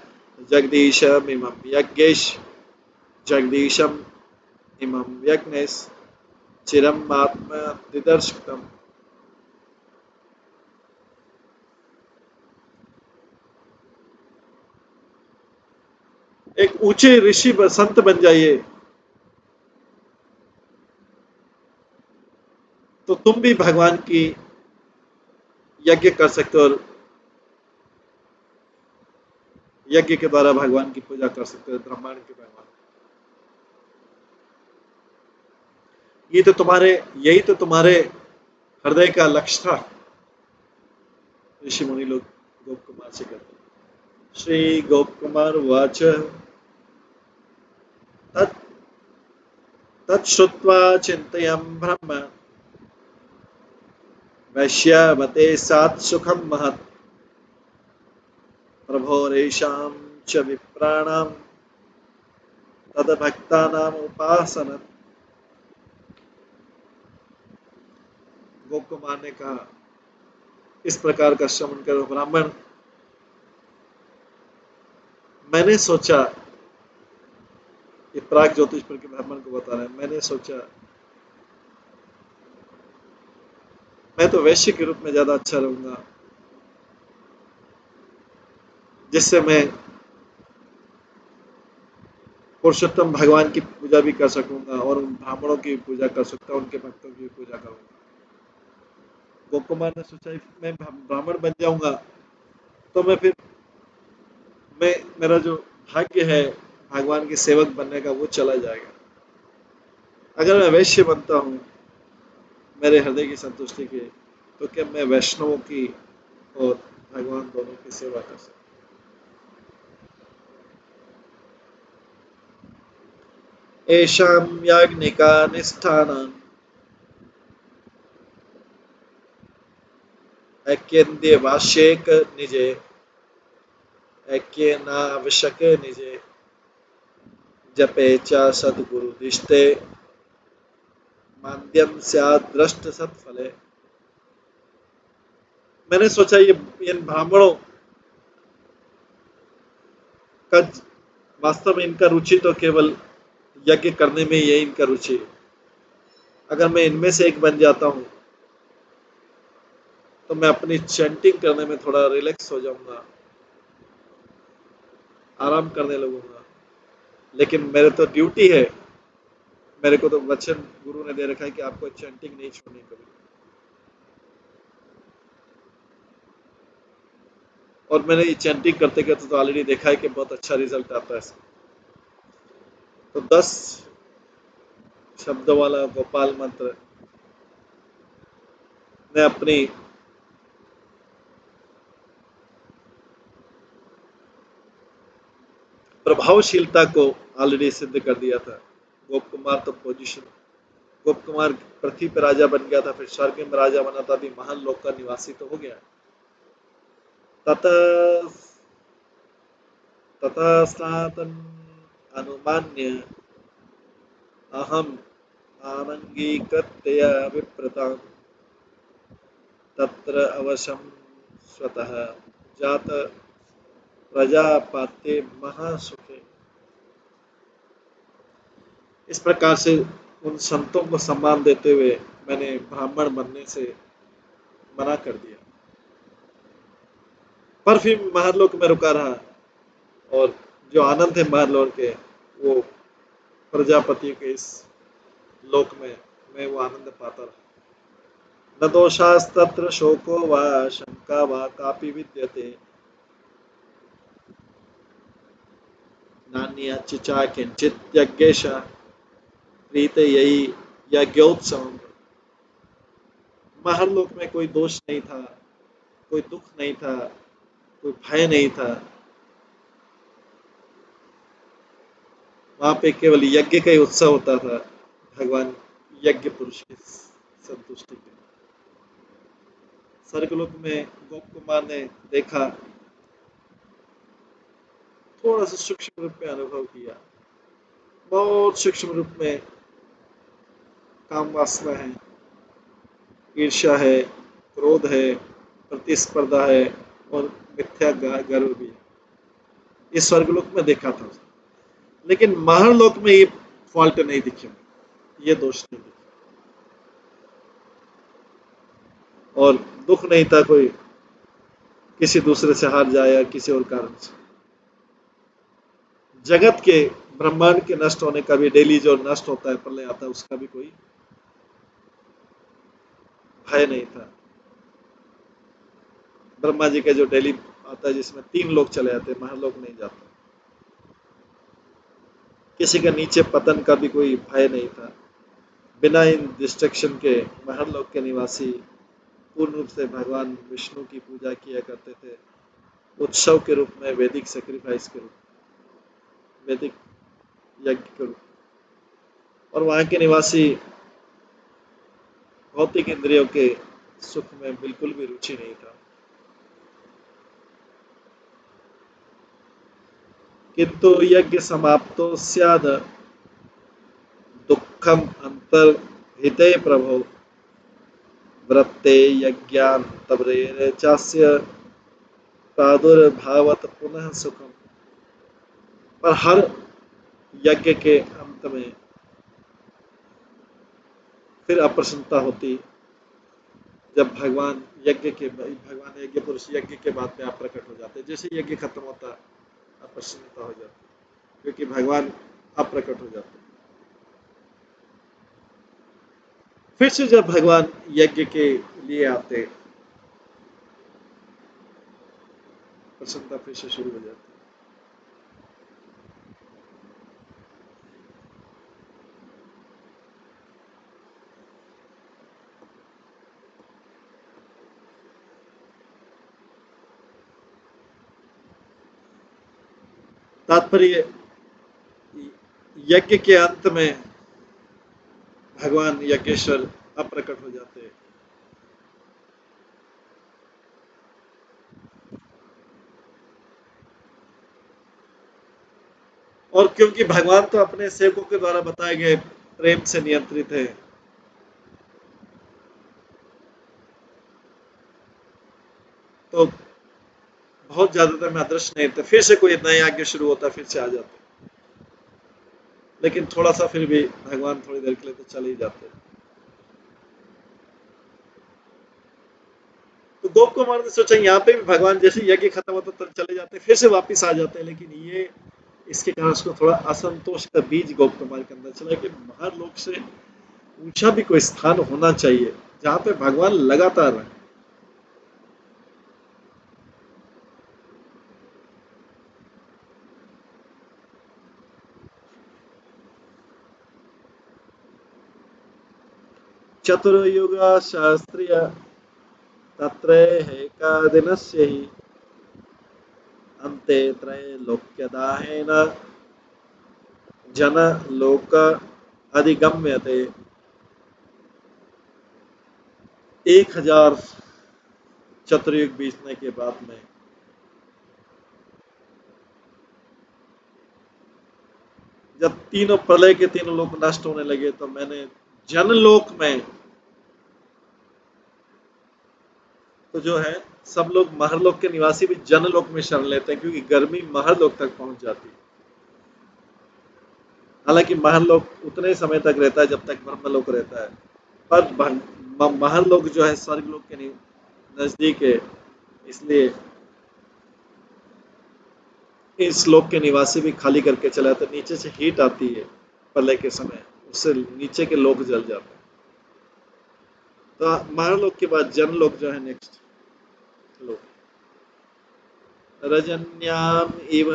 S1: जगदीशमिमं यज्ञेश जगदीशम इमं यज्ञेश चिरम आत्मा दिदर्शितम। एक ऊंचे ऋषि संत बन जाइए तो तुम भी भगवान की यज्ञ कर सकते हो और यज्ञ के द्वारा भगवान की पूजा कर सकते हो, ब्रह्मांड के भगवान। ये तो तुम्हारे यही तो तुम्हारे हृदय का लक्ष्य था, ऋषि मुनि लोग गोप कुमार से कहते हैं। श्री गोप कुमार वाच, तत् तच्छ्रुत्वा चिन्तयं ब्रह्म वैश्यवते सात् सुखं महत् प्रभोरेषां च विप्राणां तद्भक्तानाम् उपासनम्। गोप कुमार ने कहा, इस प्रकार का श्रवण करो ब्राह्मण। मैंने सोचा, ये प्राग ज्योतिष पर के ब्राह्मण को बता रहे हैं, मैंने सोचा मैं तो वैश्य के रूप में ज्यादा अच्छा रहूंगा, जिससे मैं पुरुषोत्तम भगवान की पूजा भी कर सकूंगा और उन ब्राह्मणों की भी पूजा कर सकता हूँ, उनके भक्तों की भी पूजा करूंगा। गोप कुमार ने सोचा मैं ब्राह्मण बन जाऊंगा तो मैं मेरा जो भाग्य है भगवान के सेवक बनने का वो चला जाएगा। अगर मैं वैश्य बनता हूँ मेरे हृदय की संतुष्टि के, तो क्या मैं वैष्णवों की और भगवान दोनों की सेवा कर सकता हूँ। एषां याज्ञिकानिष्ठानां ऐक्यन्त्यवास्येक निजे ऐक्येनावश्यक निजे जपे च सद्गुरुदिष्टे मान्द्यम स्यात् दृष्ट सत्फले। मैंने सोचा ये इन ब्राह्मणों का वास्तव में इनका रुचि तो केवल यज्ञ करने में ही है इनका रुचि। अगर मैं इनमें से एक बन जाता हूँ तो मैं अपनी चैंटिंग करने में थोड़ा रिलैक्स हो जाऊंगा, आराम करने लगूंगा। लेकिन मेरे तो ड्यूटी है, मेरे को तो वचन गुरु ने दे रखा है कि आपको चैंटिंग नहीं छोड़नी कभी। और मैंने ये चैंटिंग करते करते तो ऑलरेडी देखा है कि बहुत अच्छा रिजल्ट आता है इसका। तो 10 शब्दों वाला गोपाल मंत्र ने अपनी प्रभावशीलता को ऑलरेडी सिद्ध कर दिया था। गोप कुमार तो पोजीशन, गोप कुमार पृथ्वी पर राजा बन गया था, फिर स्वर्ग में राजा बना था, अभी महान लोक का निवासी तो हो गया। ततः ततः स्नातन अनुमान्य अहम आनंगीकृत्य विप्रतां तत्र अवशं स्वतः जात प्रजापाते महासुखे। इस प्रकार से उन संतों को सम्मान देते हुए मैंने ब्राह्मण बनने से मना कर दिया। पर फिर महरलोक में रुका रहा, और जो आनंद है महरलोक के, वो प्रजापति के इस लोक में मैं वो आनंद पाता रहा। न दोषास्तत्र शोको वा शंका वा कापि विद्यते नान्या चिचा किंचित यज्ञेश प्रीत यही यज्ञोत्सव। महरलोक में कोई दोष नहीं था, कोई दुख नहीं था, कोई भय नहीं था। वहां पे केवल यज्ञ का ही उत्सव होता था, भगवान यज्ञ पुरुष की संतुष्टि के। स्वर्गलोक में गोप कुमार ने देखा, थोड़ा सा सूक्ष्म रूप में अनुभव किया, बहुत सूक्ष्म रूप में काम वासना है, ईर्ष्या है, क्रोध है, प्रतिस्पर्धा है, और मिथ्या गर्व भी है। ये स्वर्गलोक में देखा था, लेकिन महरलोक में ये फॉल्ट नहीं दिखे, ये दोष नहीं दिखे, और दुख नहीं था कोई किसी दूसरे से हार जाए या किसी और कारण से। जगत के ब्रह्मांड के नष्ट होने का भी, डेली जो नष्ट होता है, प्रलय आता है, उसका भी कोई भय नहीं था। ब्रह्मा जी का जो डेली आता है, जिसमें 3 लोग चले जाते हैं, महरलोक नहीं जाता। किसी के नीचे पतन का भी कोई भय नहीं था। बिना इन डिस्ट्रक्शन के महरलोक के निवासी पूर्ण रूप से भगवान विष्णु की पूजा किया करते थे, उत्सव के रूप में, वैदिक सेक्रीफाइस के रूप में, वैदिक यज्ञ के रूप में। और वहाँ के निवासी भौतिक इंद्रियों के सुख में बिल्कुल भी रुचि नहीं था। किंतु यज्ञ समाप्तो स्याद दुःखम अंतर्हिते प्रभो वृत्ते यज्ञान्तरे चास्य प्रादुर्भावत पुनः सुखम। पर हर यज्ञ के अंत में फिर अप्रसन्नता होती, जब भगवान यज्ञ पुरुष यज्ञ के बाद में आप प्रकट हो जाते, जैसे यज्ञ खत्म होता अप्रसन्नता हो जाती, क्योंकि भगवान अप्रकट हो जाते। फिर से जब भगवान यज्ञ के लिए आते, प्रसन्नता फिर से शुरू हो जाती है। तात्पर्य, यज्ञ के अंत में भगवान यज्ञेश्वर अप्रकट हो जाते हैं। और क्योंकि भगवान तो अपने सेवकों के द्वारा बताए गए प्रेम से नियंत्रित है, तो बहुत ज्यादातर में अदृश्य नहीं थे। फिर से कोई नया यज्ञ शुरू होता, फिर से आ जाते, लेकिन थोड़ा सा फिर भी भगवान थोड़ी देर के लिए तो चले ही जाते। तो गोप कुमार ने सोचा यहाँ पे भी भगवान जैसे यज्ञ खत्म होता तो चले जाते, फिर से वापस आ जाते हैं। लेकिन ये इसके कारण उसको थोड़ा असंतोष का बीज गोप कुमार के अंदर चला कि महालोक से ऊंचा भी कोई स्थान होना चाहिए जहाँ पे भगवान लगातार रहे। चतुर्युग शास्त्रीय तत्रैकदिनस्य हि अन्ते त्रैलोक्यदाहेन जन लोक अधिगम्यते। 1000 चतुर्युग बीतने के बाद में जब तीनों प्रलय के तीनों लोक नष्ट होने लगे, तो मैंने जनलोक में, तो जो है सब लोग महरलोक के निवासी भी जनलोक में शरण लेते हैं, क्योंकि गर्मी महरलोक तक पहुंच जाती है। हालांकि महरलोक उतने समय तक रहता है जब तक ब्रह्मलोक रहता है, पर महरलोक जो है स्वर्गलोक के नजदीक है, इसलिए इस लोक के निवासी भी खाली करके चला जाता है। नीचे से हीट आती है प्रलय के समय, उससे नीचे के लोग जल जाते हैं। तो महरलोक के बाद जनलोक जो है नेक्स्ट लोक। रजन्याम इव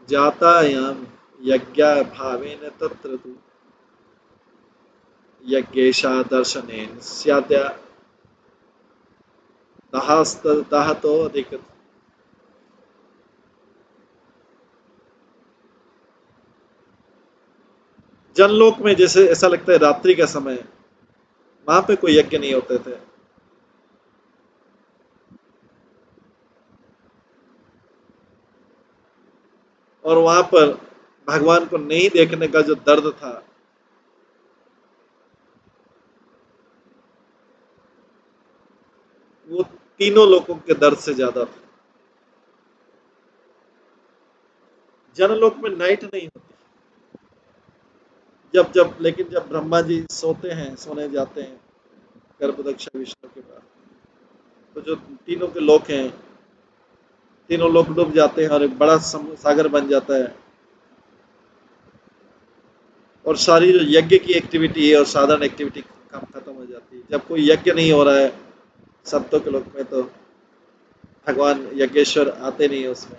S1: जातायां यज्ञाभावेन तत्र तु यज्ञेशा दर्शनेन स्याद्या दाहतो अधिक। जनलोक में जैसे ऐसा लगता है रात्रि का समय, वहां पे कोई यज्ञ नहीं होते थे, और वहां पर भगवान को नहीं देखने का जो दर्द था, वो तीनों लोगों के दर्द से ज्यादा था। जनलोक में नाइट नहीं होती। लेकिन जब ब्रह्मा जी सोते हैं, सोने जाते हैं गर्भदक्षा विष्णु के पास, तो जो तीनों के लोक हैं, तीनों लोक डूब जाते हैं और एक बड़ा सागर बन जाता है। और सारी जो यज्ञ की एक्टिविटी है और साधारण एक्टिविटी कम खत्म हो जाती है। जब कोई यज्ञ नहीं हो रहा है संतों के लोक में, तो भगवान यज्ञेश्वर आते नहीं है उसमें।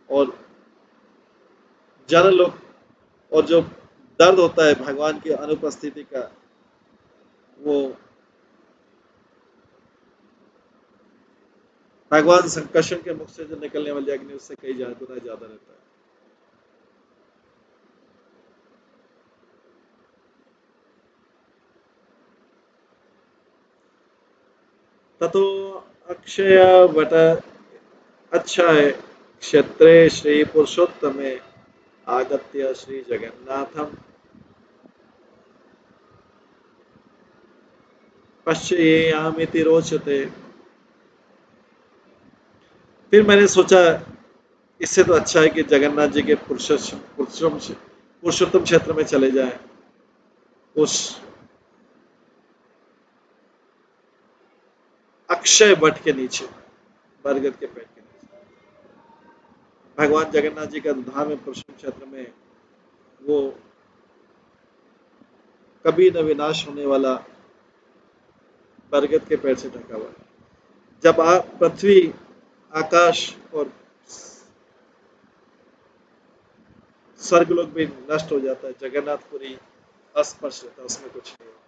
S1: और जन लोक, और जो दर्द होता है भगवान की अनुपस्थिति का, वो भगवान संकर्षण के मुख से जो निकलने वाली अग्नि, उससे कई गुना ज्यादा रहता है। ततो अक्षय वट अच्छा है क्षेत्रे श्री पुरुषोत्तमे आगत्य श्री जगन्नाथम पश्येयामिति रोचते। फिर मैंने सोचा इससे तो अच्छा है कि जगन्नाथ जी के पुरुषोत्तम क्षेत्र में चले जाएं, उस अक्षय वट के नीचे, बरगद के पेड़ के नीचे। भगवान जगन्नाथ जी का धाम है पुरुषोत्तम क्षेत्र में, वो कभी न विनाश होने वाला बरगद के पेड़ से ढका हुआ है। जब पृथ्वी, आकाश और स्वर्गलोक भी नष्ट हो जाता है, जगन्नाथपुरी अस्पर्श रहता है, उसमें कुछ नहीं होता।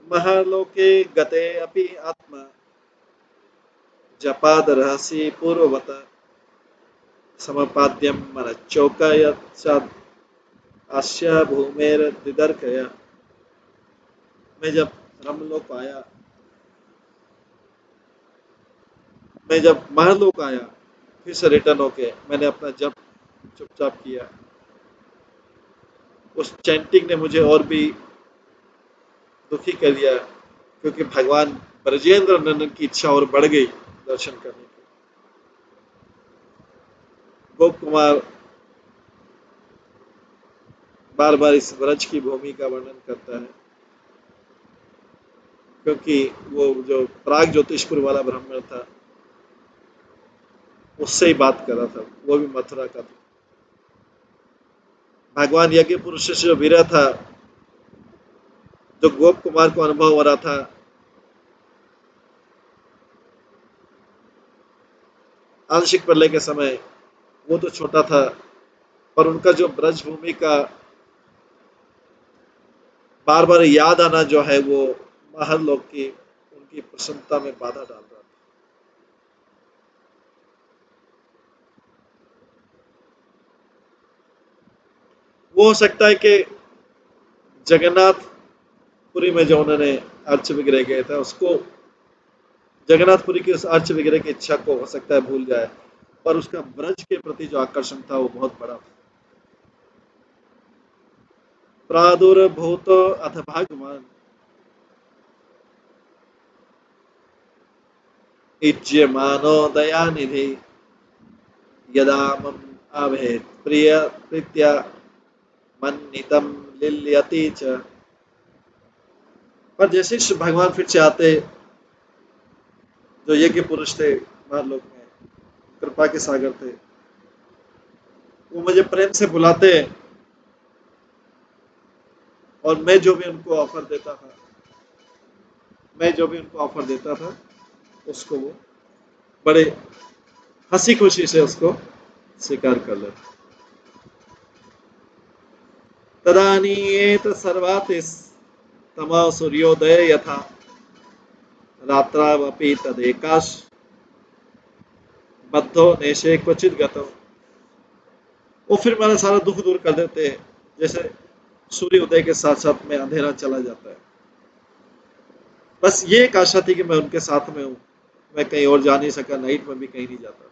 S1: महलोके गते अपि आत्मा जपाद रहसी पूर्ववत समपाद्यम मनच्चौकयत् आस्या भूमेर दिदर्कया। मैं जब ब्रह्मलोक आया, मैं जब महलोक आया, फिर से रिटर्न होके मैंने अपना जप चुपचाप किया। उस चैंटिंग ने मुझे और भी दुखी कर दिया, क्योंकि भगवान ब्रजेंद्र नंदन की इच्छा और बढ़ गई दर्शन करने की। गोप कुमार बार बार इस ब्रज की भूमि का वर्णन करता है, क्योंकि वो जो प्राग ज्योतिषपुर वाला ब्राह्मण था, उससे ही बात कर रहा था, वो भी मथुरा का था। भगवान यज्ञ पुरुष से जो विरह था, जो गोप कुमार को अनुभव हो रहा था, आंशिक प्रलय के समय, वो तो छोटा था, पर उनका जो ब्रज भूमि का बार बार याद आना जो है, वो महल लोग की उनकी प्रसन्नता में बाधा डाल रहा था। वो हो सकता है कि जगन्नाथपुरी में जो उन्होंने अर्च विग्रह गए थे, उसको जगन्नाथपुरी की उस अर्च विग्रह की इच्छा को हो सकता है भूल जाए, पर उसका ब्रज के प्रति जो आकर्षण था वो बहुत बड़ा था। प्रादुर्भूत अथ भगवान इज्यमानो दयानिधि यदा मम आभेद प्रिय प्रीत्या मन्नितम लिल्यति च। पर जैसे ही भगवान फिर से आते, जो यज्ञ पुरुष थे महालोक में, कृपा के सागर थे, वो मुझे प्रेम से बुलाते, और मैं जो भी उनको ऑफर देता था, मैं जो भी उनको ऑफर देता था, उसको वो बड़े हंसी खुशी से उसको स्वीकार कर लेते। तदानीयेत सर्वातिस तमः सूर्योदय यथा रात्रावपि तदेकाश बद्धो नेशे क्वचित गतो। वो फिर मेरा सारा दुख दूर कर देते हैं, जैसे सूर्य उदय के साथ साथ में अंधेरा चला जाता है। बस ये एक आशा थी कि मैं उनके साथ में हूँ, मैं कहीं और जा नहीं सका, नाइट में भी कहीं नहीं जाता।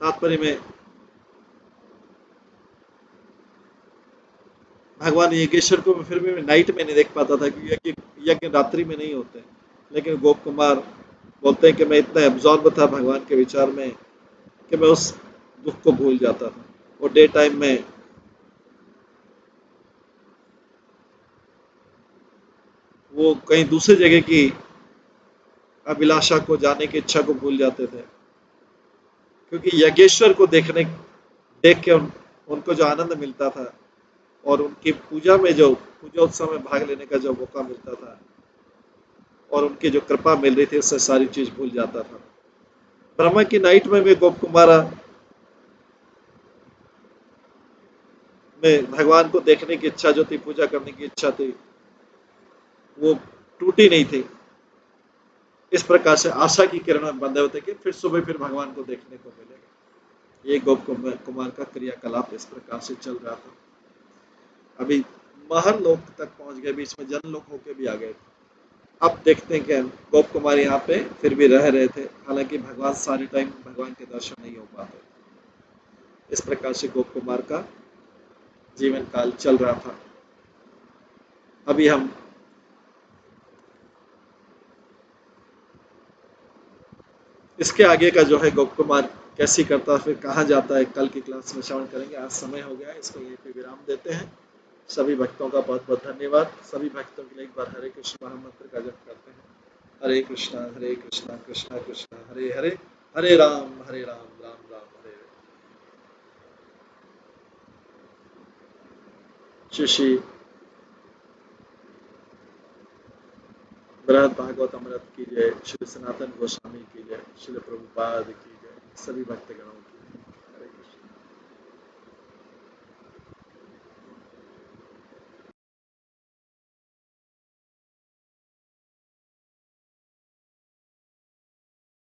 S1: तात्पर्य में भगवान यज्ञेश्वर को मैं फिर भी नाइट में नहीं देख पाता था, क्योंकि यज्ञ यज्ञ रात्रि में नहीं होते। लेकिन गोप कुमार बोलते हैं कि मैं इतना एब्जॉर्ब था भगवान के विचार में कि मैं उस दुख को भूल जाता था। और डे टाइम में वो कहीं दूसरी जगह की अभिलाषा को, जाने की इच्छा को भूल जाते थे, क्योंकि यज्ञेश्वर को देख के उनको जो आनंद मिलता था, और उनकी पूजा में जो पूजा उत्सव में भाग लेने का जो मौका मिलता था, और उनकी जो कृपा मिल रही थी, उससे सारी चीज भूल जाता था। ब्रह्मा की नाइट में भी गोप कुमारा में भगवान को देखने की इच्छा जो थी, पूजा करने की इच्छा थी, वो टूटी नहीं थी। इस प्रकार से आशा की किरण में बंधे होते कि फिर सुबह फिर भगवान को देखने को मिलेगा। ये गोप कुमार का क्रियाकलाप इस प्रकार से चल रहा था। अभी महल लोक तक पहुंच गए, बीच में जन लोक होके भी आ गए थे। अब देखते हैं कि गोप कुमार यहाँ पे फिर भी रह रहे थे, हालांकि भगवान सारे टाइम भगवान के दर्शन नहीं हो पाते। इस प्रकार से गोप कुमार का जीवन काल चल रहा था। अभी हम इसके आगे का जो है, गोप कुमार कैसी करता है, फिर कहाँ जाता है, कल की क्लास में श्रवण करेंगे। आज समय हो गया है, इसको यहीं पे विराम देते हैं। सभी भक्तों का बहुत बहुत धन्यवाद। सभी भक्तों के लिए एक बार हरे कृष्ण महामंत्र का जप करते हैं। हरे कृष्णा कृष्णा कृष्णा हरे हरे, हरे राम राम राम हरे हरे। शिशि बृहद भागवत अमृत की जय, श्री सनातन गोस्वामी की जय, श्री प्रभुपाद की जय, सभी भक्तगणों की